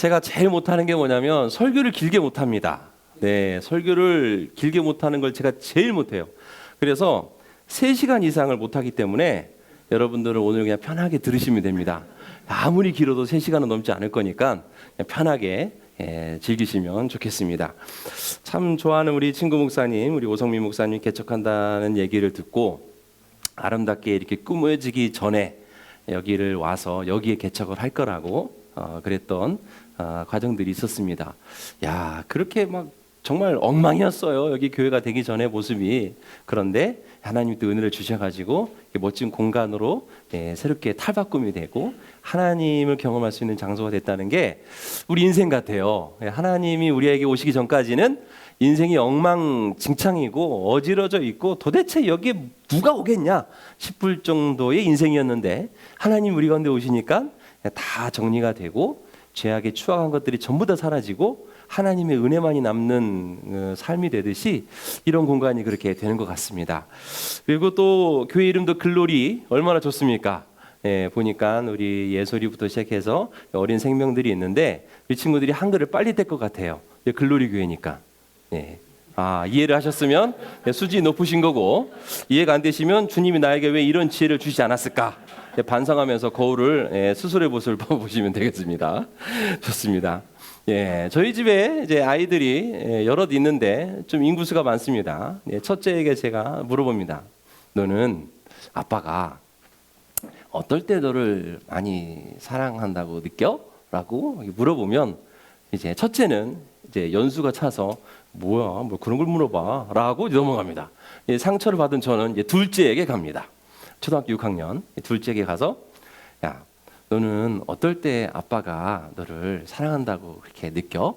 제가 제일 못하는 게 뭐냐면 설교를 길게 못합니다. 네, 설교를 길게 못하는 걸 제가 제일 못해요. 그래서 3시간 이상을 못하기 때문에 여러분들은 오늘 그냥 편하게 들으시면 됩니다. 아무리 길어도 3시간은 넘지 않을 거니까 그냥 편하게 즐기시면 좋겠습니다. 참 좋아하는 우리 친구 목사님, 우리 오성민 목사님 개척한다는 얘기를 듣고 아름답게 이렇게 꾸며지기 전에 여기를 와서 여기에 개척을 할 거라고 그랬던 과정들이 있었습니다. 야, 그렇게 막 정말 엉망이었어요. 여기 교회가 되기 전에 모습이. 그런데 하나님이 또 은혜를 주셔가지고 멋진 공간으로 새롭게 탈바꿈이 되고 하나님을 경험할 수 있는 장소가 됐다는 게 우리 인생 같아요. 하나님이 우리에게 오시기 전까지는 인생이 엉망진창이고 어지러져 있고 도대체 여기에 누가 오겠냐 싶을 정도의 인생이었는데 하나님 우리 가운데 오시니까 다 정리가 되고 죄악에 추악한 것들이 전부 다 사라지고 하나님의 은혜만이 남는 삶이 되듯이 이런 공간이 그렇게 되는 것 같습니다. 그리고 또 교회 이름도 글로리 얼마나 좋습니까? 보니까 우리 예솔이부터 시작해서 어린 생명들이 있는데 우리 친구들이 한글을 빨리 뗄 것 같아요. 글로리 교회니까. 이해를 하셨으면 수준이 높으신 거고, 이해가 안 되시면 주님이 나에게 왜 이런 지혜를 주시지 않았을까 반성하면서 거울을 스스로의 모습을 보시면 되겠습니다. 좋습니다. 저희 집에 이제 아이들이 여럿 있는데 좀 인구수가 많습니다. 첫째에게 제가 물어봅니다. 너는 아빠가 어떨 때 너를 많이 사랑한다고 느껴? 라고 물어보면 이제 첫째는 이제 연수가 차서 뭐야, 뭐 그런 걸 물어봐 라고 넘어갑니다. 상처를 받은 저는 이제 둘째에게 갑니다. 초등학교 6학년 둘째에게 가서 야, 너는 어떨 때 아빠가 너를 사랑한다고 그렇게 느껴?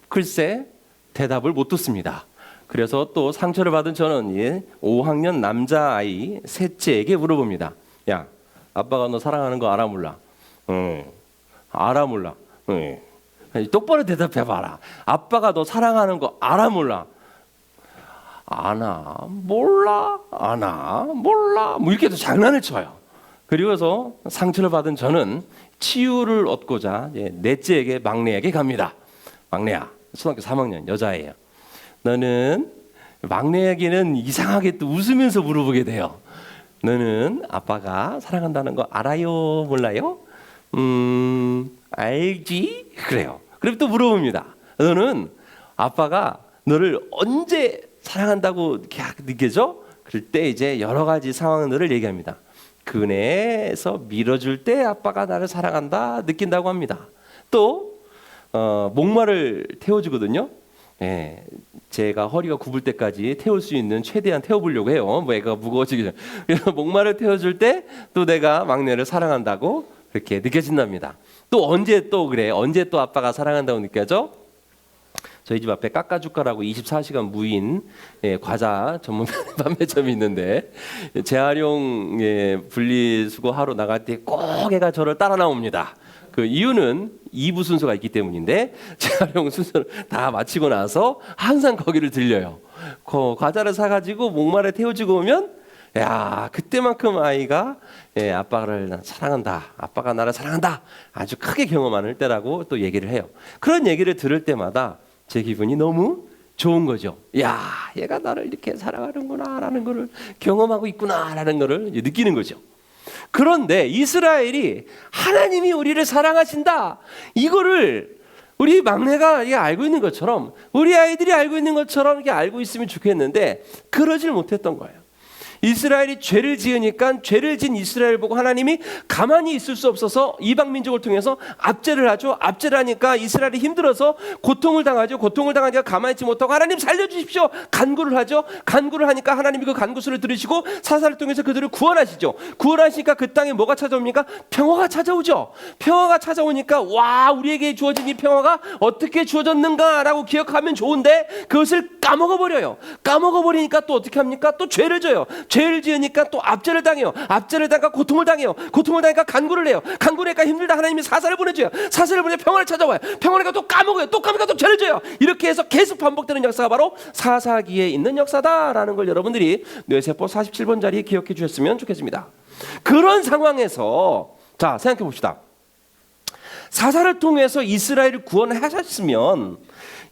글쎄 대답을 못 듣습니다. 그래서 또 상처를 받은 저는 5학년 남자아이 셋째에게 물어봅니다. 야, 아빠가 너 사랑하는 거 알아 몰라? 알아 몰라? 똑바로 대답해봐라. 아빠가 너 사랑하는 거 알아 몰라? 아나 몰라 아나 몰라 뭐 이렇게 해서 장난을 쳐요. 그리고서 상처를 받은 저는 치유를 얻고자 넷째에게 막내에게 갑니다. 막내야, 초등학교 3학년 여자예요. 너는 막내에게는 이상하게 또 웃으면서 물어보게 돼요. 너는 아빠가 사랑한다는 거 알아요 몰라요? 알지? 그래요. 그럼 또 물어봅니다. 너는 아빠가 너를 언제 사랑한다고 느껴져? 그럴 때 이제 여러 가지 상황들을 얘기합니다. 그네에서 밀어줄 때 아빠가 나를 사랑한다 느낀다고 합니다. 또 목마를 태워주거든요. 제가 허리가 굽을 때까지 태울 수 있는 최대한 태워보려고 해요. 뭐 애가 무거워지기 전에. 그래서 목마를 태워줄 때 또 내가 막내를 사랑한다고 그렇게 느껴진답니다. 또 언제 또 그래? 언제 또 아빠가 사랑한다고 느껴져? 저희 집 앞에 깎아주가라고 24시간 무인 과자 전문 판매점이 있는데 재활용 분리수거하러 나갈 때 꼭 애가 저를 따라 나옵니다. 그 이유는 2부 순서가 있기 때문인데 재활용 순서를 다 마치고 나서 항상 거기를 들려요. 과자를 사가지고 목말에 태워주고 오면 야, 그때만큼 아이가 아빠를 사랑한다, 아빠가 나를 사랑한다 아주 크게 경험하는 때라고 또 얘기를 해요. 그런 얘기를 들을 때마다 제 기분이 너무 좋은 거죠. 야, 얘가 나를 이렇게 사랑하는구나라는 거를 경험하고 있구나라는 거를 느끼는 거죠. 그런데 이스라엘이 하나님이 우리를 사랑하신다 이거를 우리 막내가 알고 있는 것처럼 우리 아이들이 알고 있는 것처럼 이렇게 알고 있으면 좋겠는데 그러질 못했던 거예요. 이스라엘이 죄를 지으니까 죄를 지은 이스라엘 보고 하나님이 가만히 있을 수 없어서 이방 민족을 통해서 압제를 하죠. 압제를 하니까 이스라엘이 힘들어서 고통을 당하죠. 고통을 당하니까 가만히 있지 못하고 하나님 살려주십시오. 간구를 하죠. 간구를 하니까 하나님이 그 간구소를 들으시고 사사를 통해서 그들을 구원하시죠. 구원하시니까 그 땅에 뭐가 찾아옵니까? 평화가 찾아오죠. 평화가 찾아오니까 와, 우리에게 주어진 이 평화가 어떻게 주어졌는가라고 기억하면 좋은데 그것을 까먹어버려요. 까먹어버리니까 또 어떻게 합니까? 또 죄를 져요. 죄를 지으니까 또 압제를 당해요. 압제를 당하니까 고통을 당해요. 고통을 당하니까 간구를 해요. 간구를 하니까 힘들다 하나님이 사사를 보내줘요. 사사를 보내 평화를 찾아와요. 평화를 또 까먹어요. 또 까먹으니까 또 죄를 져요. 이렇게 해서 계속 반복되는 역사가 바로 사사기에 있는 역사다라는 걸 여러분들이 뇌세포 47번 자리에 기억해 주셨으면 좋겠습니다. 그런 상황에서 자, 생각해 봅시다. 사사를 통해서 이스라엘을 구원하셨으면,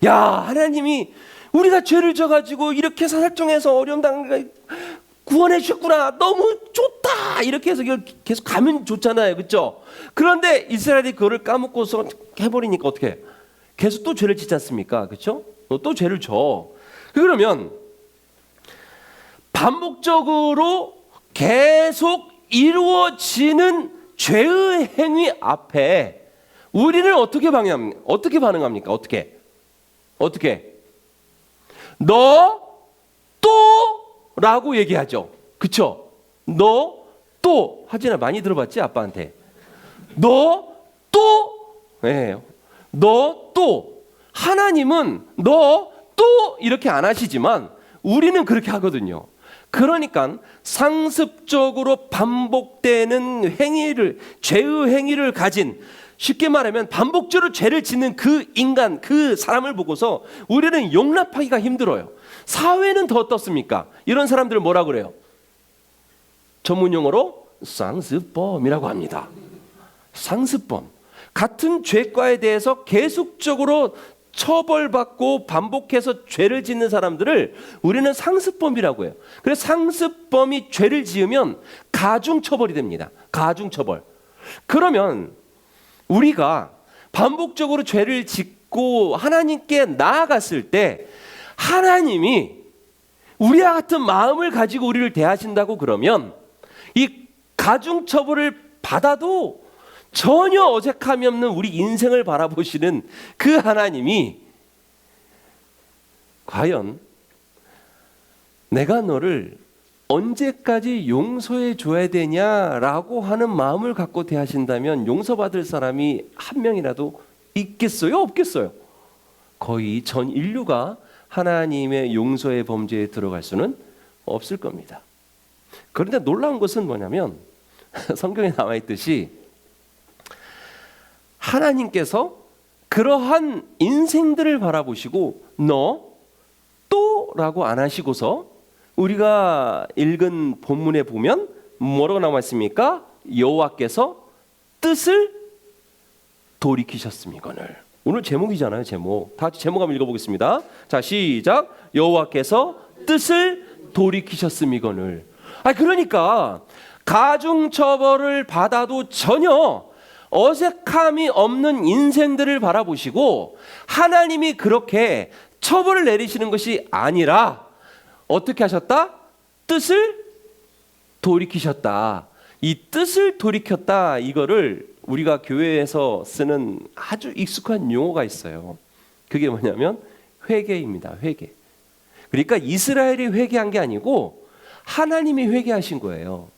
야, 하나님이 우리가 죄를 져가지고 이렇게 사사를 통해서 어려움 당한 구원해 주셨구나, 너무 좋다, 이렇게 해서 계속 가면 좋잖아요, 그렇죠? 그런데 이스라엘이 그거를 까먹고서 해버리니까 어떻게 해? 계속 또 죄를 짓지 않습니까? 그렇죠? 또 죄를 져. 그러면 반복적으로 계속 이루어지는 죄의 행위 앞에 우리는 어떻게 반응합니까? 어떻게? 너 또 라고 얘기하죠. 그쵸? 너 또 하진아, 많이 들어봤지? 아빠한테. 너 또. 네. 너 또. 하나님은 너 또 이렇게 안 하시지만 우리는 그렇게 하거든요. 그러니까 상습적으로 반복되는 행위를, 죄의 행위를 가진, 쉽게 말하면 반복적으로 죄를 짓는 그 인간, 그 사람을 보고서 우리는 용납하기가 힘들어요. 사회는 더 어떻습니까? 이런 사람들을 뭐라 그래요? 전문용어로 상습범이라고 합니다. 상습범. 같은 죄과에 대해서 계속적으로 처벌받고 반복해서 죄를 짓는 사람들을 우리는 상습범이라고 해요. 그래서 상습범이 죄를 지으면 가중처벌이 됩니다. 가중처벌. 그러면 우리가 반복적으로 죄를 짓고 하나님께 나아갔을 때 하나님이 우리와 같은 마음을 가지고 우리를 대하신다고 그러면 이 가중처벌을 받아도 전혀 어색함이 없는 우리 인생을 바라보시는 그 하나님이 과연 내가 너를 언제까지 용서해 줘야 되냐라고 하는 마음을 갖고 대하신다면 용서받을 사람이 한 명이라도 있겠어요? 없겠어요? 거의 전 인류가 하나님의 용서의 범죄에 들어갈 수는 없을 겁니다. 그런데 놀라운 것은 뭐냐면 성경에 나와 있듯이 하나님께서 그러한 인생들을 바라보시고 너 또 라고 안 하시고서 우리가 읽은 본문에 보면 뭐라고 나와 있습니까? 여호와께서 뜻을 돌이키셨음이거늘. 오늘 제목이잖아요, 제목. 다 같이 제목 한번 읽어보겠습니다. 자, 시작. 여호와께서 뜻을 돌이키셨음이거늘. 그러니까 가중처벌을 받아도 전혀 어색함이 없는 인생들을 바라보시고 하나님이 그렇게 처벌을 내리시는 것이 아니라 어떻게 하셨다? 뜻을 돌이키셨다. 이 뜻을 돌이켰다, 이거를 우리가 교회에서 쓰는 아주 익숙한 용어가 있어요. 그게 뭐냐면 회개입니다. 회개. 그러니까 이스라엘이 회개한 게 아니고 하나님이 회개하신 거예요.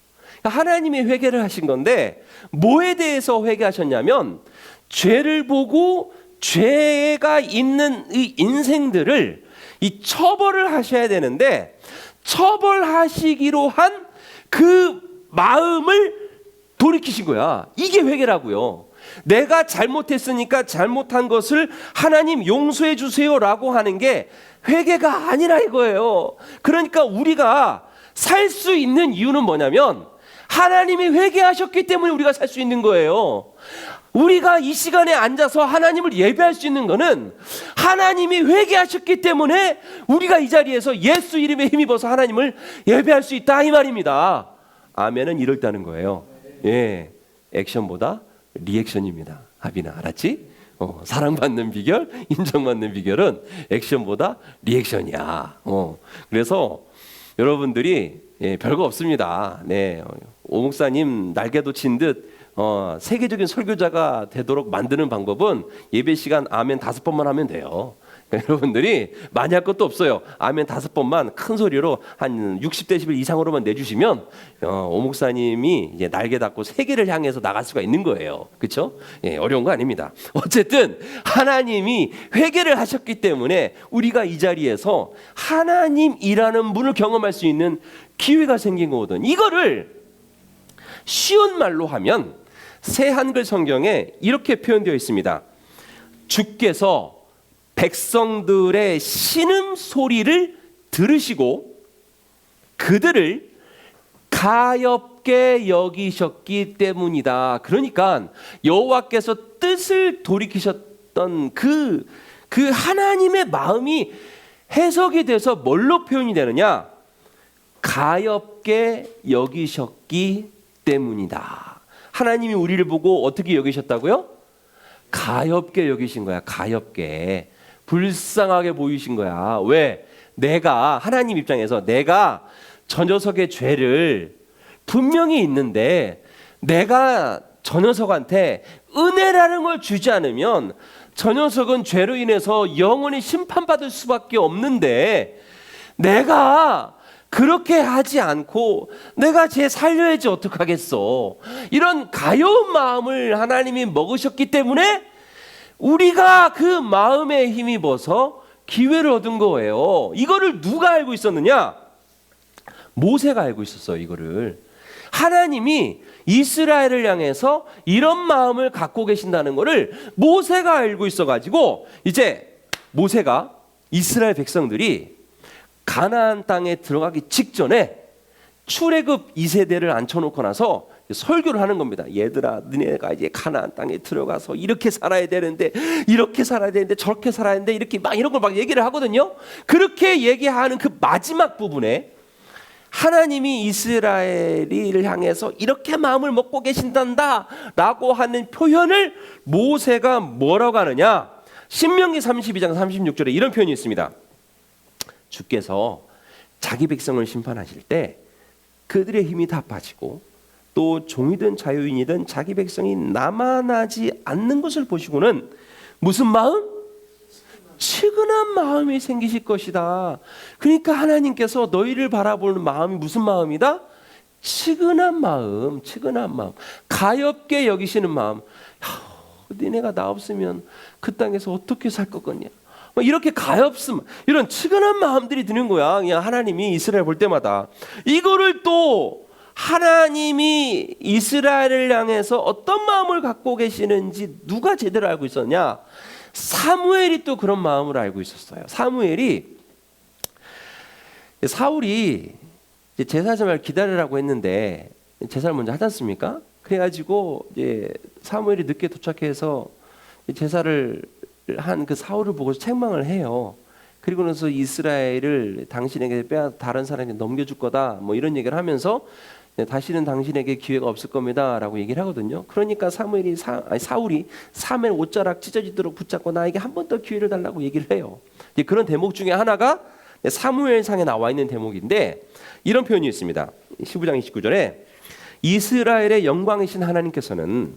하나님이 회개를 하신 건데 뭐에 대해서 회개하셨냐면 죄를 보고 죄가 있는 이 인생들을 이 처벌을 하셔야 되는데 처벌하시기로 한 그 마음을 돌이키신 거야. 이게 회개라고요. 내가 잘못했으니까 잘못한 것을 하나님 용서해 주세요라고 하는 게 회개가 아니라 이거예요. 그러니까 우리가 살 수 있는 이유는 뭐냐면 하나님이 회개하셨기 때문에 우리가 살 수 있는 거예요. 우리가 이 시간에 앉아서 하나님을 예배할 수 있는 것은 하나님이 회개하셨기 때문에 우리가 이 자리에서 예수 이름에 힘입어서 하나님을 예배할 수 있다, 이 말입니다. 아멘은 이렇다는 거예요. 예, 액션보다 리액션입니다. 하빈아, 알았지? 사랑받는 비결, 인정받는 비결은 액션보다 리액션이야. 그래서 여러분들이 별거 없습니다. 네, 오 목사님 날개도 친 듯 세계적인 설교자가 되도록 만드는 방법은 예배 시간 아멘 5번만 하면 돼요. 여러분들이 많이 할 것도 없어요. 아멘 5번만 큰 소리로 한 60데시벨 이상으로만 내주시면 오 목사님이 이제 날개 닫고 세계를 향해서 나갈 수가 있는 거예요. 그렇죠? 예, 어려운 거 아닙니다. 어쨌든 하나님이 회개를 하셨기 때문에 우리가 이 자리에서 하나님이라는 분을 경험할 수 있는 기회가 생긴 거거든. 이거를 쉬운 말로 하면 새 한글 성경에 이렇게 표현되어 있습니다. 주께서 백성들의 신음 소리를 들으시고 그들을 가엾게 여기셨기 때문이다. 그러니까 여호와께서 뜻을 돌이키셨던 그 하나님의 마음이 해석이 돼서 뭘로 표현이 되느냐? 가엾게 여기셨기 때문이다. 하나님이 우리를 보고 어떻게 여기셨다고요? 가엾게 여기신 거야. 가엾게. 불쌍하게 보이신 거야. 왜? 내가 하나님 입장에서 내가 저 녀석의 죄를 분명히 있는데 내가 저 녀석한테 은혜라는 걸 주지 않으면 저 녀석은 죄로 인해서 영원히 심판받을 수밖에 없는데 내가 그렇게 하지 않고 내가 쟤 살려야지 어떡하겠어. 이런 가여운 마음을 하나님이 먹으셨기 때문에 우리가 그 마음에 힘입어서 기회를 얻은 거예요. 이거를 누가 알고 있었느냐? 모세가 알고 있었어요. 이거를 하나님이 이스라엘을 향해서 이런 마음을 갖고 계신다는 것을 모세가 알고 있어가지고 이제 모세가 이스라엘 백성들이 가나안 땅에 들어가기 직전에 출애굽 2세대를 앉혀놓고 나서 설교를 하는 겁니다. 얘들아, 너네가 이제 가나안 땅에 들어가서 이렇게 살아야 되는데 이렇게 살아야 되는데 저렇게 살아야 되는데 이렇게 막 이런 걸 막 얘기를 하거든요. 그렇게 얘기하는 그 마지막 부분에 하나님이 이스라엘을 향해서 이렇게 마음을 먹고 계신단다 라고 하는 표현을 모세가 뭐라고 하느냐? 신명기 32장 36절에 이런 표현이 있습니다. 주께서 자기 백성을 심판하실 때 그들의 힘이 다 빠지고 또 종이든 자유인이든 자기 백성이 남아나지 않는 것을 보시고는 무슨 마음? 측은한 마음이 생기실 것이다. 그러니까 하나님께서 너희를 바라보는 마음이 무슨 마음이다? 측은한 마음, 측은한 마음, 가엾게 여기시는 마음. 니네가 나 없으면 그 땅에서 어떻게 살 것 같냐? 이렇게 가엾음, 이런 측은한 마음들이 드는 거야. 그냥 하나님이 이스라엘 볼 때마다 이거를 또 하나님이 이스라엘을 향해서 어떤 마음을 갖고 계시는지 누가 제대로 알고 있었냐? 사무엘이 또 그런 마음을 알고 있었어요. 사울이 제사장을 기다리라고 했는데 제사를 먼저 하지 않습니까? 그래가지고 이제 사무엘이 늦게 도착해서 제사를 한 그 사울을 보고 책망을 해요. 그리고 나서 이스라엘을 당신에게 빼앗아 다른 사람에게 넘겨줄 거다 뭐 이런 얘기를 하면서 다시는 당신에게 기회가 없을 겁니다 라고 얘기를 하거든요. 그러니까 사울이 사무엘 옷자락 찢어지도록 붙잡고 나에게 한 번 더 기회를 달라고 얘기를 해요. 그런 대목 중에 하나가 사무엘상에 나와 있는 대목인데 이런 표현이 있습니다. 15장 29절에 이스라엘의 영광이신 하나님께서는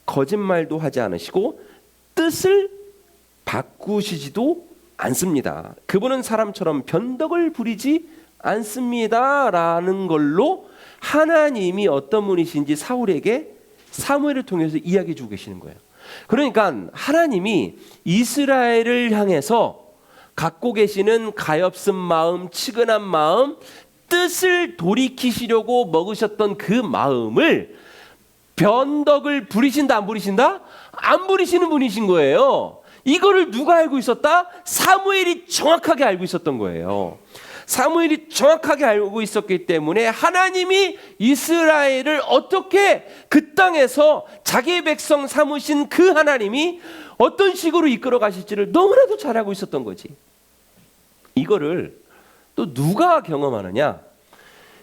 거짓말도 하지 않으시고 뜻을 바꾸시지도 않습니다. 그분은 사람처럼 변덕을 부리지 않습니다 라는 걸로 하나님이 어떤 분이신지 사울에게 사무엘을 통해서 이야기해 주고 계시는 거예요. 그러니까 하나님이 이스라엘을 향해서 갖고 계시는 가엾은 마음, 측은한 마음, 뜻을 돌이키시려고 먹으셨던 그 마음을 변덕을 부리신다 안 부리신다? 안 부리시는 분이신 거예요. 이거를 누가 알고 있었다? 사무엘이 정확하게 알고 있었던 거예요. 사무엘이 정확하게 알고 있었기 때문에 하나님이 이스라엘을 어떻게 그 땅에서 자기의 백성 삼으신 그 하나님이 어떤 식으로 이끌어 가실지를 너무나도 잘 알고 있었던 거지. 이거를 또 누가 경험하느냐?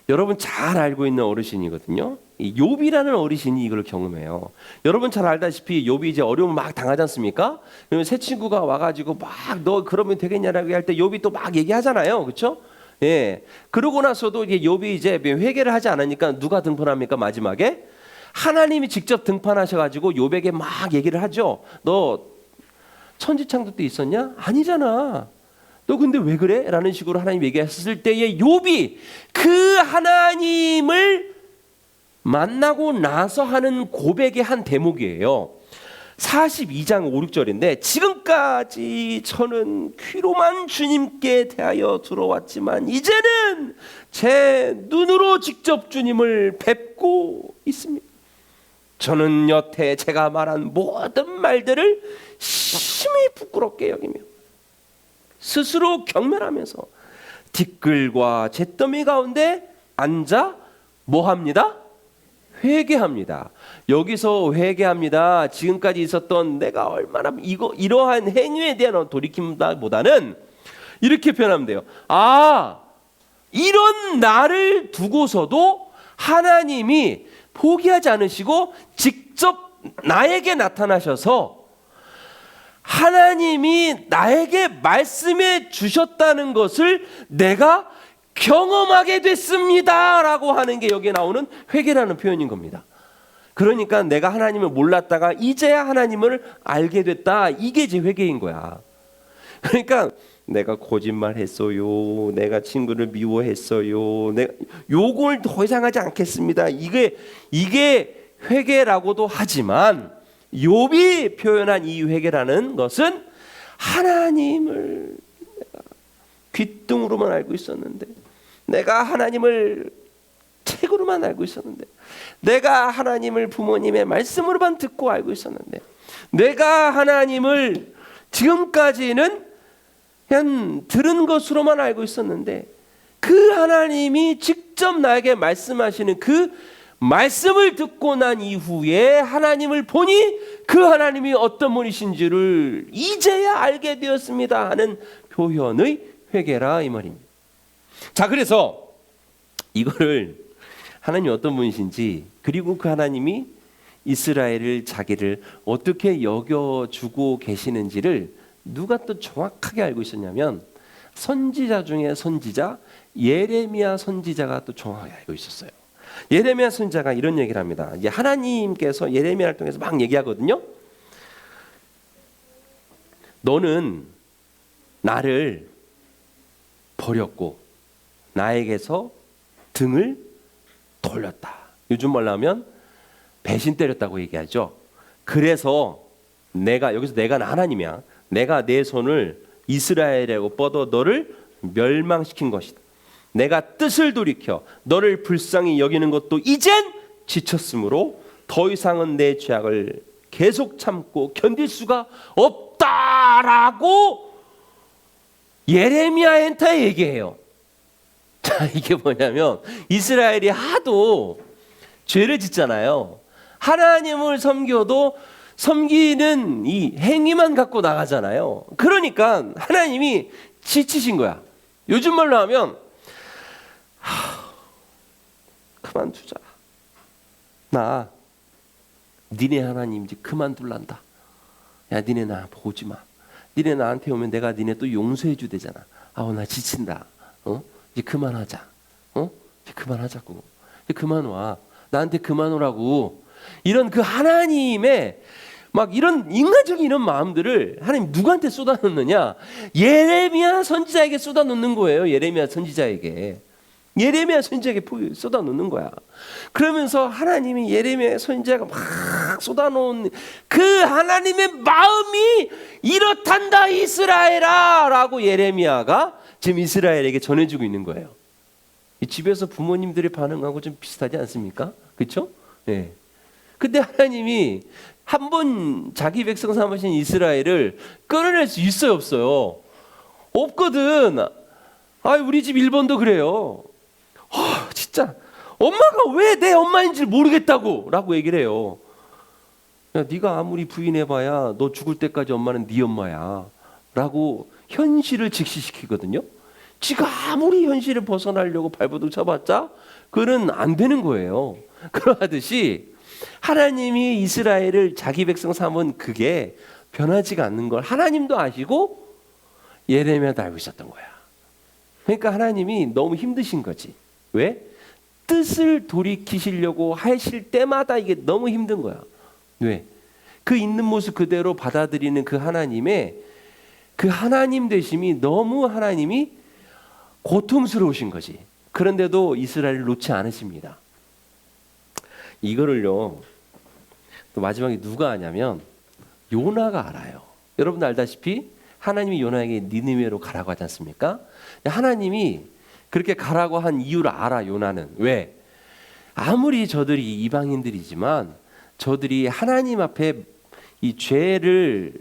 여러분 잘 알고 있는 어르신이거든요. 욥이라는 어르신이 이걸 경험해요. 여러분 잘 알다시피 욥이 이제 어려움을 막 당하지 않습니까? 그러면 새 친구가 와가지고 막 너 그러면 되겠냐라고 할 때 욥이 또 막 얘기하잖아요, 그렇죠? 예. 그러고 나서도 이게 욥이 이제 회개를 하지 않으니까 누가 등판합니까? 마지막에 하나님이 직접 등판하셔가지고 욥에게 막 얘기를 하죠. 너 천지창조 때 있었냐? 아니잖아. 너 근데 왜 그래? 라는 식으로 하나님 얘기했을 때에 욥이 그 하나님을 만나고 나서 하는 고백의 한 대목이에요. 42장 5, 6절인데 지금까지 저는 귀로만 주님께 대하여 들어왔지만 이제는 제 눈으로 직접 주님을 뵙고 있습니다. 저는 여태 제가 말한 모든 말들을 심히 부끄럽게 여기며 스스로 경멸하면서 티끌과 잿더미 가운데 앉아 뭐합니다? 회개합니다. 여기서 회개합니다. 지금까지 있었던 내가 얼마나 이러한 행위에 대한 돌이킴보다는 이렇게 표현하면 돼요. 아, 이런 나를 두고서도 하나님이 포기하지 않으시고 직접 나에게 나타나셔서 하나님이 나에게 말씀해 주셨다는 것을 내가 경험하게 됐습니다 라고 하는 게 여기에 나오는 회개라는 표현인 겁니다. 그러니까 내가 하나님을 몰랐다가 이제야 하나님을 알게 됐다. 이게 이제 회개인 거야. 그러니까 내가 거짓말했어요. 내가 친구를 미워했어요. 내가 요걸 더 이상 하지 않겠습니다. 이게 회개라고도 하지만 욥이 표현한 이 회개라는 것은 하나님을 내가 귓등으로만 알고 있었는데, 내가 하나님을 책으로만 알고 있었는데, 내가 하나님을 부모님의 말씀으로만 듣고 알고 있었는데, 내가 하나님을 지금까지는 그냥 들은 것으로만 알고 있었는데, 그 하나님이 직접 나에게 말씀하시는 그 말씀을 듣고 난 이후에 하나님을 보니 그 하나님이 어떤 분이신지를 이제야 알게 되었습니다 하는 표현의 회개라 이 말입니다. 자, 그래서 이거를 하나님이 어떤 분이신지, 그리고 그 하나님이 이스라엘을 자기를 어떻게 여겨주고 계시는지를 누가 또 정확하게 알고 있었냐면 선지자 중에 선지자 예레미야 선지자가 또 정확하게 알고 있었어요. 예레미야 선지자가 이런 얘기를 합니다. 이제 하나님께서 예레미야를 통해서 막 얘기하거든요. 너는 나를 버렸고 나에게서 등을 돌렸다. 요즘 말로 하면 배신 때렸다고 얘기하죠. 그래서 여기서 내가 하나님이야. 내가 내 손을 이스라엘에고 뻗어 너를 멸망시킨 것이다. 내가 뜻을 돌이켜 너를 불쌍히 여기는 것도 이젠 지쳤으므로 더 이상은 내 죄악을 계속 참고 견딜 수가 없다라고 예레미야한테 얘기해요. 자, 이게 뭐냐면 이스라엘이 하도 죄를 짓잖아요. 하나님을 섬기는 이 행위만 갖고 나가잖아요. 그러니까 하나님이 지치신 거야. 요즘 말로 하면 그만두자. 나 니네 하나님 이제 그만둘란다. 야, 니네 나 보지 마. 니네 나한테 오면 내가 니네 또 용서해 주대잖아. 아우, 나 지친다. 이제 그만하자. 이제 그만하자고. 이제 그만 와. 나한테 그만 오라고. 이런 그 하나님의 막 이런 인간적인 이런 마음들을 하나님 누구한테 쏟아놓느냐? 예레미야 선지자에게 쏟아놓는 거예요. 예레미야 선지자에게 쏟아놓는 거야. 그러면서 하나님이 예레미야 선지자가 막 쏟아놓은 그 하나님의 마음이 이렇단다 이스라엘아 라고 예레미야가 지금 이스라엘에게 전해주고 있는 거예요. 집에서 부모님들의 반응하고 좀 비슷하지 않습니까? 그렇죠? 네. 근데 하나님이 한 번 자기 백성 삼으신 이스라엘을 끌어낼 수 있어요, 없어요? 없거든. 우리 집 1번도 그래요. 진짜 엄마가 왜 내 엄마인지 모르겠다고 라고 얘기를 해요. 야, 네가 아무리 부인해봐야 너 죽을 때까지 엄마는 네 엄마야 라고 현실을 직시시키거든요. 지가 아무리 현실을 벗어나려고 발버둥 쳐봤자 그는 안 되는 거예요. 그러하듯이 하나님이 이스라엘을 자기 백성 삼은 그게 변하지가 않는 걸 하나님도 아시고 예레미야도 알고 있었던 거야. 그러니까 하나님이 너무 힘드신 거지. 왜? 뜻을 돌이키시려고 하실 때마다 이게 너무 힘든 거야. 왜? 그 있는 모습 그대로 받아들이는 그 하나님의 그 하나님 되심이 너무 하나님이 고통스러우신 거지. 그런데도 이스라엘을 놓지 않으십니다. 이거를요, 또 마지막에 누가 아냐면 요나가 알아요. 여러분도 알다시피 하나님이 요나에게 니느웨로 가라고 하지 않습니까? 하나님이 그렇게 가라고 한 이유를 알아. 요나는 왜? 아무리 저들이 이방인들이지만 저들이 하나님 앞에 이 죄를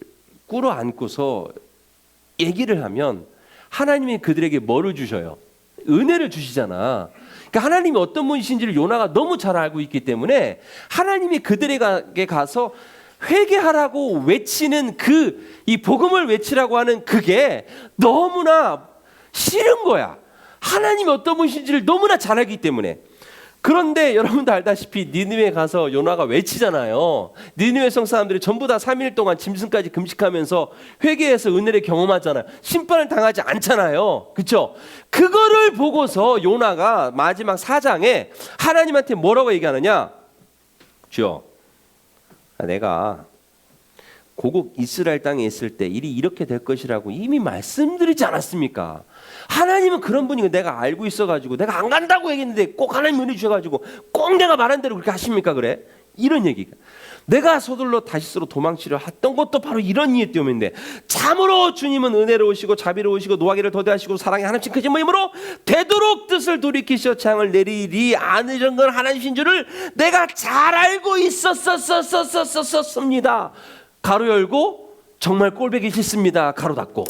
꿇어 안고서 얘기를 하면 하나님이 그들에게 뭐를 주셔요? 은혜를 주시잖아. 그러니까 하나님이 어떤 분이신지를 요나가 너무 잘 알고 있기 때문에 하나님이 그들에게 가서 회개하라고 외치는 이 복음을 외치라고 하는 그게 너무나 싫은 거야. 하나님이 어떤 분이신지를 너무나 잘 알기 때문에. 그런데 여러분도 알다시피 니느웨에 가서 요나가 외치잖아요. 니느웨 성 사람들이 전부 다 3일 동안 짐승까지 금식하면서 회개해서 은혜를 경험하잖아요. 심판을 당하지 않잖아요. 그렇죠? 그거를 보고서 요나가 마지막 4장에 하나님한테 뭐라고 얘기하느냐? 주여, 내가 고국 이스라엘 땅에 있을 때 일이 이렇게 될 것이라고 이미 말씀드리지 않았습니까? 하나님은 그런 분이고 내가 알고 있어가지고 내가 안 간다고 얘기했는데 꼭 하나님 은혜 주셔가지고 꼭 내가 말한 대로 그렇게 하십니까? 그래? 이런 얘기가. 내가 서둘러 다시스로 도망치려 했던 것도 바로 이런 이유 때문인데 참으로 주님은 은혜로우시고 자비로우시고 노하기를 더디하시고 사랑이 하나씩 크신 분이므로 되도록 뜻을 돌이키셔 재앙을 내리리 않으신 건 하나님이신 줄을 내가 잘 알고 있었습니다. 가로 열고 정말 꼴보기 싫습니다. 가로 닫고.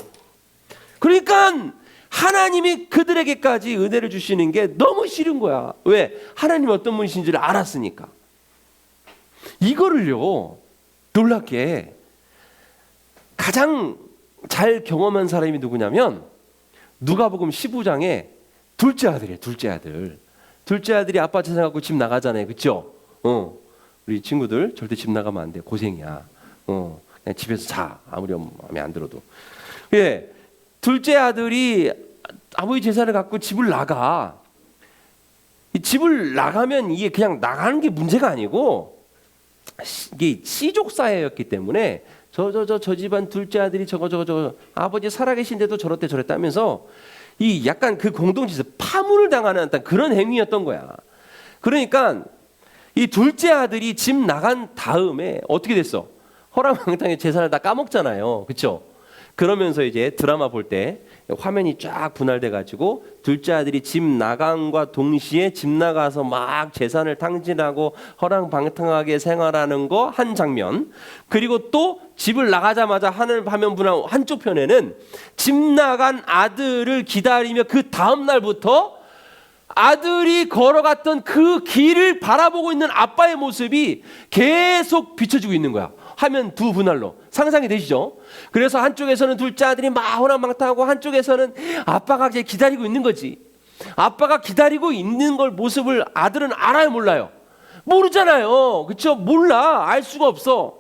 그러니까 하나님이 그들에게까지 은혜를 주시는 게 너무 싫은 거야. 왜? 하나님이 어떤 분이신지를 알았으니까. 이거를요, 놀랍게 가장 잘 경험한 사람이 누구냐면 누가복음 15장에 둘째 아들이에요. 둘째 아들. 둘째 아들이 아빠 재산 갖고 집 나가잖아요. 그렇죠? 우리 친구들 절대 집 나가면 안 돼. 고생이야. 그냥 집에서 자. 아무리 마음에 안 들어도. 예, 둘째 아들이 아버지 재산을 갖고 집을 나가. 이 집을 나가면 이게 그냥 나가는 게 문제가 아니고 이게 씨족 사회였기 때문에 저 집안 둘째 아들이 저거 아버지 살아계신데도 저렇대 저랬다면서 이 약간 그 공동체에서 파문을 당하는 그런 행위였던 거야. 그러니까 이 둘째 아들이 집 나간 다음에 어떻게 됐어? 허랑방탕의 재산을 다 까먹잖아요. 그렇죠? 그러면서 이제 드라마 볼 때 화면이 쫙 분할돼 가지고 둘째 아들이 집 나간과 동시에 집 나가서 막 재산을 탕진하고 허랑방탕하게 생활하는 거 한 장면. 그리고 또 집을 나가자마자 하는 화면 분할 한쪽 편에는 집 나간 아들을 기다리며 그 다음 날부터 아들이 걸어갔던 그 길을 바라보고 있는 아빠의 모습이 계속 비춰지고 있는 거야. 화면 두 분할로. 상상이 되시죠? 그래서 한쪽에서는 둘째 아들이 막 호랑방탕하고 한쪽에서는 아빠가 이제 기다리고 있는 거지. 아빠가 기다리고 있는 걸 모습을 아들은 알아요, 몰라요? 모르잖아요. 그렇죠? 몰라. 알 수가 없어.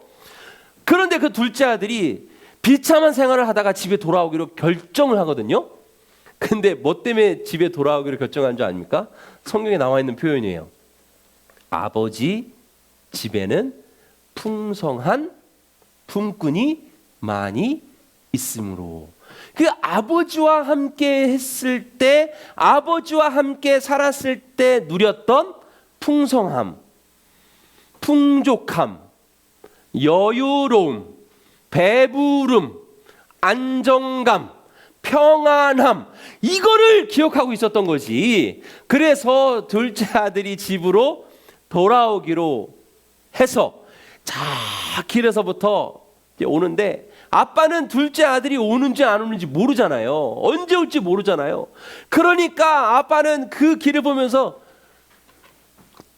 그런데 그 둘째 아들이 비참한 생활을 하다가 집에 돌아오기로 결정을 하거든요. 근데 뭐 때문에 집에 돌아오기로 결정한 줄 아닙니까? 성경에 나와 있는 표현이에요. 아버지 집에는 풍성한 품꾼이 많이 있으므로. 그 아버지와 함께 했을 때, 아버지와 함께 살았을 때 누렸던 풍성함, 풍족함, 여유로움, 배부름, 안정감, 평안함, 이거를 기억하고 있었던 거지. 그래서 둘째 아들이 집으로 돌아오기로 해서 자 길에서부터 오는데 아빠는 둘째 아들이 오는지 안 오는지 모르잖아요. 언제 올지 모르잖아요. 그러니까 아빠는 그 길을 보면서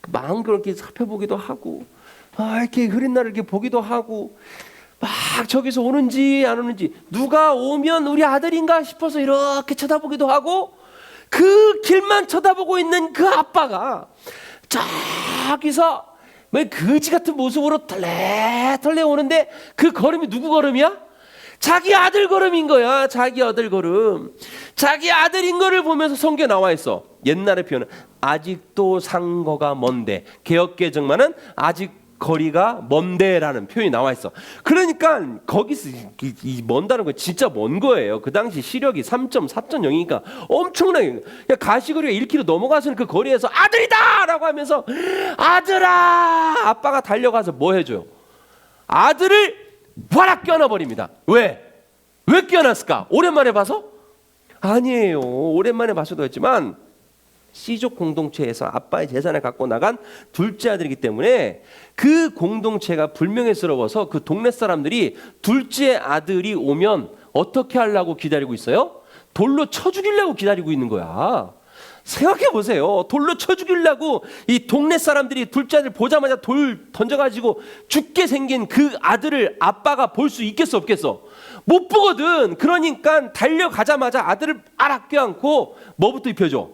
마음 그렇게 살펴보기도 하고 이렇게 흐린 날을 이렇게 보기도 하고 막 저기서 오는지 안 오는지 누가 오면 우리 아들인가 싶어서 이렇게 쳐다보기도 하고 그 길만 쳐다보고 있는 그 아빠가 저기서 왜 거지 같은 모습으로 털레털레 오는데 그 걸음이 누구 걸음이야? 자기 아들 걸음인 거야. 자기 아들 걸음. 자기 아들인 거를 보면서 성경에 나와 있어. 옛날의 표현은 아직도 상거가 먼데, 개역개정만은 아직 거리가 먼데라는 표현이 나와 있어. 그러니까 거기서 이 먼다는 거 진짜 먼 거예요. 그 당시 시력이 3.4.0이니까 엄청나게 가시거리가 1km 넘어가서는 그 거리에서 아들이다라고 하면서 아들아, 아빠가 달려가서 뭐 해줘요? 아들을 와락 껴안아버립니다. 왜 껴안았을까? 오랜만에 봐서? 아니에요. 오랜만에 봐서도 했지만 씨족 공동체에서 아빠의 재산을 갖고 나간 둘째 아들이기 때문에 그 공동체가 불명예스러워서 그 동네 사람들이 둘째 아들이 오면 어떻게 하려고 기다리고 있어요? 돌로 쳐 죽이려고 기다리고 있는 거야. 생각해 보세요. 돌로 쳐 죽이려고 이 동네 사람들이 둘째 아들 보자마자 돌 던져가지고 죽게 생긴 그 아들을 아빠가 볼 수 있겠어 없겠어? 못 보거든. 그러니까 달려가자마자 아들을 아락 껴안고 뭐부터 입혀줘?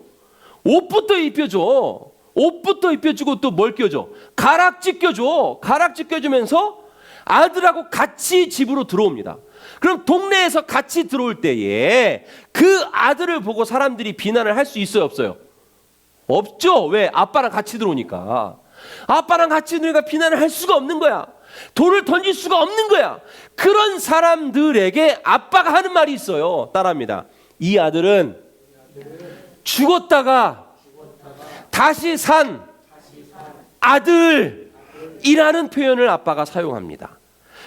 옷부터 입혀줘. 옷부터 입혀주고 또 뭘 껴줘? 가락지 껴줘. 가락지 껴주면서 아들하고 같이 집으로 들어옵니다. 그럼 동네에서 같이 들어올 때에 그 아들을 보고 사람들이 비난을 할 수 있어요 없어요? 없죠. 왜? 아빠랑 같이 들어오니까. 아빠랑 같이 들어오니까 비난을 할 수가 없는 거야. 돌을 던질 수가 없는 거야. 그런 사람들에게 아빠가 하는 말이 있어요. 따라합니다. 이 아들은 죽었다가 다시 산 아들이라는 표현을 아빠가 사용합니다.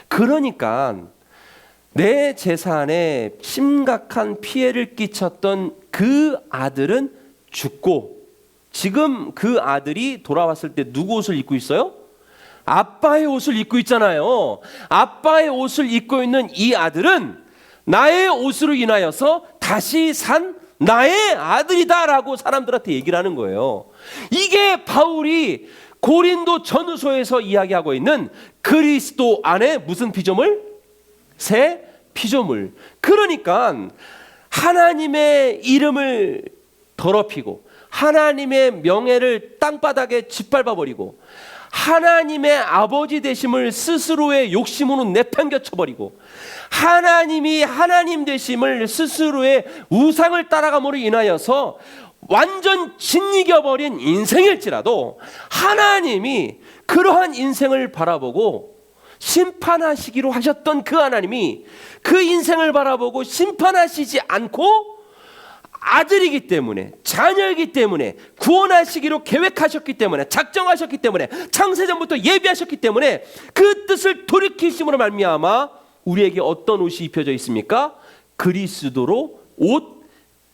그러니까 내 재산에 심각한 피해를 끼쳤던 그 아들은 죽고, 지금 그 아들이 돌아왔을 때 누구 옷을 입고 있어요? 아빠의 옷을 입고 있잖아요. 아빠의 옷을 입고 있는 이 아들은 나의 옷으로 인하여서 다시 산 나의 아들이다라고 사람들한테 얘기를 하는 거예요. 이게 바울이 고린도 전후서에서 이야기하고 있는 그리스도 안에 무슨 피조물? 새 피조물. 그러니까 하나님의 이름을 더럽히고 하나님의 명예를 땅바닥에 짓밟아버리고 하나님의 아버지 되심을 스스로의 욕심으로 내팽겨쳐버리고 하나님이 하나님 되심을 스스로의 우상을 따라감으로 인하여서 완전 짓이겨버린 인생일지라도 하나님이 그러한 인생을 바라보고 심판하시기로 하셨던 그 하나님이 그 인생을 바라보고 심판하시지 않고 아들이기 때문에, 자녀이기 때문에, 구원하시기로 계획하셨기 때문에, 작정하셨기 때문에, 창세전부터 예비하셨기 때문에 그 뜻을 돌이키심으로 말미암아 우리에게 어떤 옷이 입혀져 있습니까? 그리스도로 옷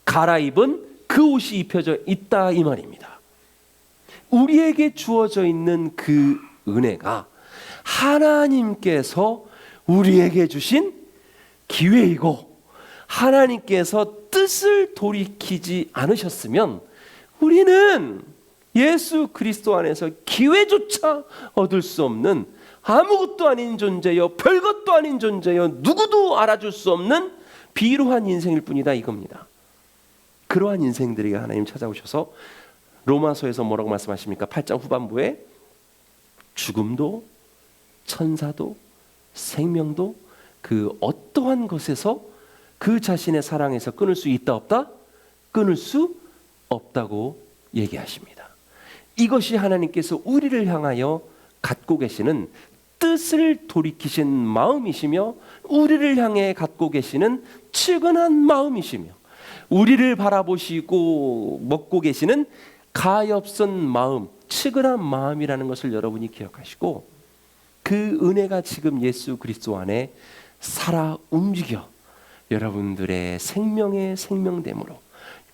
갈아입은 그 옷이 입혀져 있다 이 말입니다. 우리에게 주어져 있는 그 은혜가 하나님께서 우리에게 주신 기회이고, 하나님께서 뜻을 돌이키지 않으셨으면 우리는 예수 그리스도 안에서 기회조차 얻을 수 없는 아무것도 아닌 존재요, 별것도 아닌 존재요, 누구도 알아줄 수 없는 비루한 인생일 뿐이다 이겁니다. 그러한 인생들에게 하나님 찾아오셔서 로마서에서 뭐라고 말씀하십니까? 8장 후반부에 죽음도 천사도 생명도 그 어떠한 것에서 그 자신의 사랑에서 끊을 수 있다 없다? 끊을 수 없다고 얘기하십니다. 이것이 하나님께서 우리를 향하여 갖고 계시는 뜻을 돌이키신 마음이시며 우리를 향해 갖고 계시는 측은한 마음이시며 우리를 바라보시고 먹고 계시는 가엾은 마음, 측은한 마음이라는 것을 여러분이 기억하시고 그 은혜가 지금 예수 그리스도 안에 살아 움직여 여러분들의 생명의 생명됨으로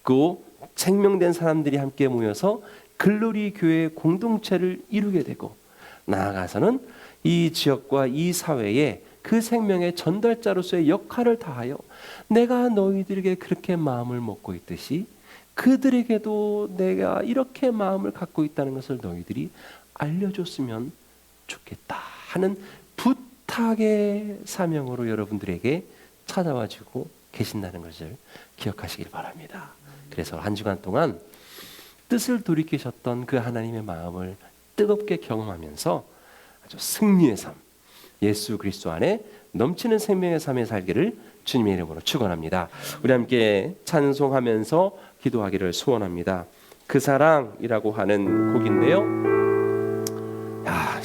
그 생명된 사람들이 함께 모여서 글로리 교회 공동체를 이루게 되고 나아가서는 이 지역과 이 사회에 그 생명의 전달자로서의 역할을 다하여 내가 너희들에게 그렇게 마음을 먹고 있듯이 그들에게도 내가 이렇게 마음을 갖고 있다는 것을 너희들이 알려줬으면 좋겠다 하는 부탁의 사명으로 여러분들에게 찾아와주고 계신다는 것을 기억하시길 바랍니다. 그래서 한 주간 동안 뜻을 돌이키셨던 그 하나님의 마음을 뜨겁게 경험하면서 아주 승리의 삶, 예수 그리스도 안에 넘치는 생명의 삶에 살기를 주님의 이름으로 축원합니다. 우리 함께 찬송하면서 기도하기를 소원합니다. 그 사랑이라고 하는 곡인데요.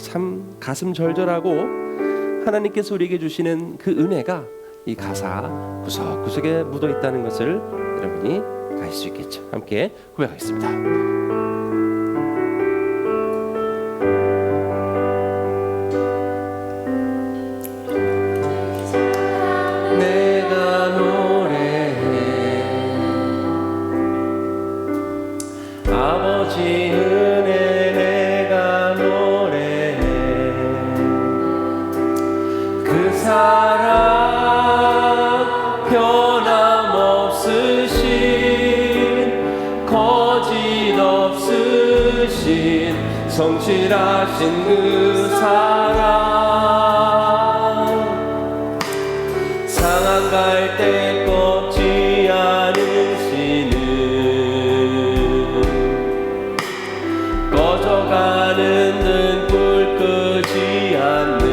참 가슴 절절하고 하나님께서 우리에게 주시는 그 은혜가 이 가사 구석구석에 묻어 있다는 것을 여러분이 아실 수 있겠죠. 함께 고백하겠습니다. 내가 노래해 아버지 은혜 내가 노래해 그 사랑 변함없으신 거짓없으신 성실하신 그 사랑, 상한 갈대 꺾지 않으시는, 꺼져가는 등불 끄지 않는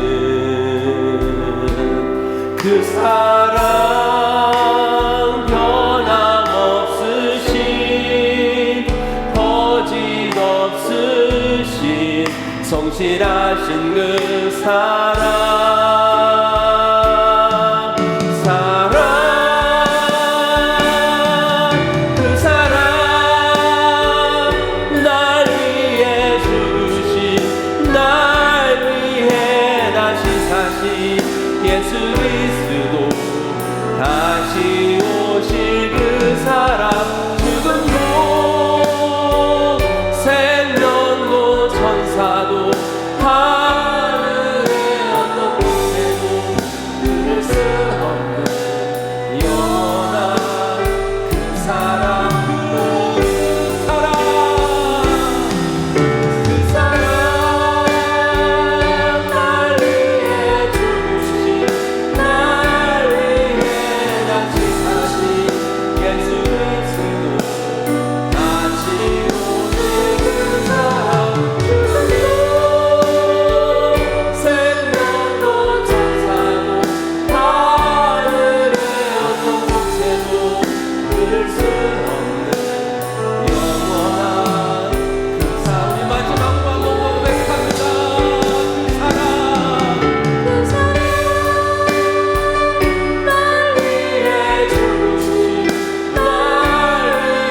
그 사랑, 변함없으신 거짓없으신 성실하신 그 사랑, 사랑, 그 사랑, 날 위해 죽으신, 날 위해 다시 사신 예수 그리스도, 다시 오실 그 사랑, 죽음도 생명도 천사도 하늘의 어떤 곳에도 끊을 수 없는 영원한 그 사랑, 그 사랑, 그 사랑, 날 위해 죽으신, 날 위해 다시 사신 예수 그리스도, 다시 오실 그 사랑, 생명도 천사도 하늘의 어떤 곳에도 끊을 수 없는 영원한 그 사랑. 우리 마지막으로 한번 고백합니다. 그 사랑, 날 위해 죽으신, 날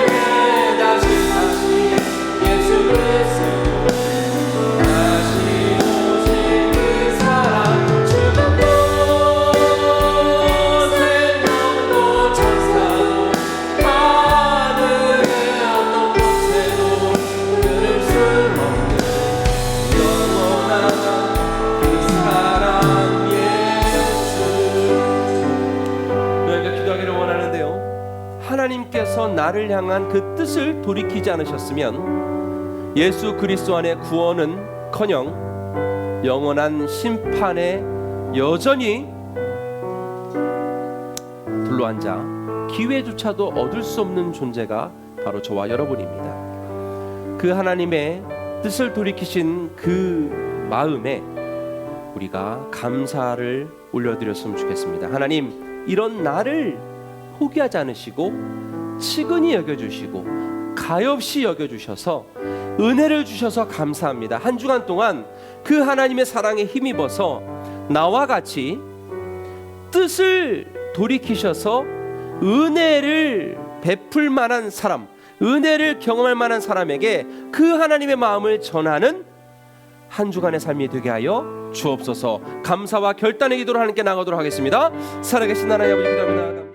위해 다시 사신 예수 그리스도, 다시 오실 그 사랑, 죽음도 생명도 천사도 하늘의 어떤 곳에도 끊을 수 없는 영원한 그 사랑, 예수. 너희가 기도하기를 원하는데요, 하나님께서 나를 향한 그 뜻을 돌이키지 않으셨으면 예수 그리스도 안의 구원은커녕 영원한 심판에 여전히 둘러앉아 기회조차도 얻을 수 없는 존재가 바로 저와 여러분입니다. 그 하나님의 뜻을 돌이키신 그 마음에 우리가 감사를 올려드렸으면 좋겠습니다. 하나님, 이런 나를 포기하지 않으시고 측은히 여겨주시고 가엾이 여겨주셔서 은혜를 주셔서 감사합니다. 한 주간 동안 그 하나님의 사랑에 힘입어서 나와 같이 뜻을 돌이키셔서 은혜를 베풀 만한 사람, 은혜를 경험할 만한 사람에게 그 하나님의 마음을 전하는 한 주간의 삶이 되게 하여 주옵소서. 감사와 결단의 기도로 하나님께 나가도록 하겠습니다. 살아계신 하나님 아버지, 기도합니다.